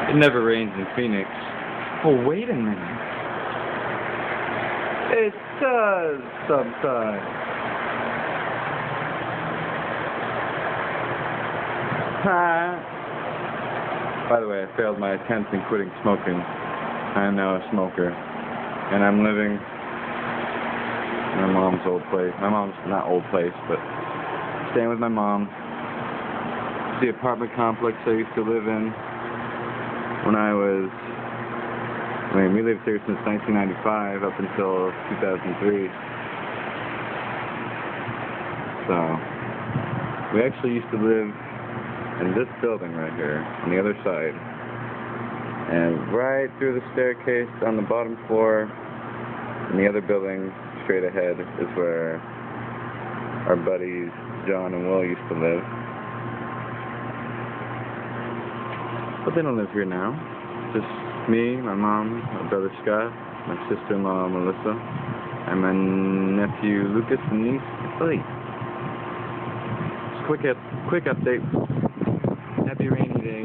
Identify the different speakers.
Speaker 1: It never rains in Phoenix. Oh, wait a minute. It does sometimes. By the way, I failed my attempt in quitting smoking. I am now a smoker. And I'm living in my mom's old place. My mom's not old place, but staying with my mom. The apartment complex I used to live in when we lived here since 1995 up until 2003. So, we actually used to live in this building right here, on the other side. And right through the staircase on the bottom floor, in the other building, straight ahead, is where our buddies John and Will used to live. But they don't live here now. Just me, my mom, my brother Scott, my sister-in-law Melissa, and my nephew Lucas and niece Ellie. Just quick update. Happy rainy day.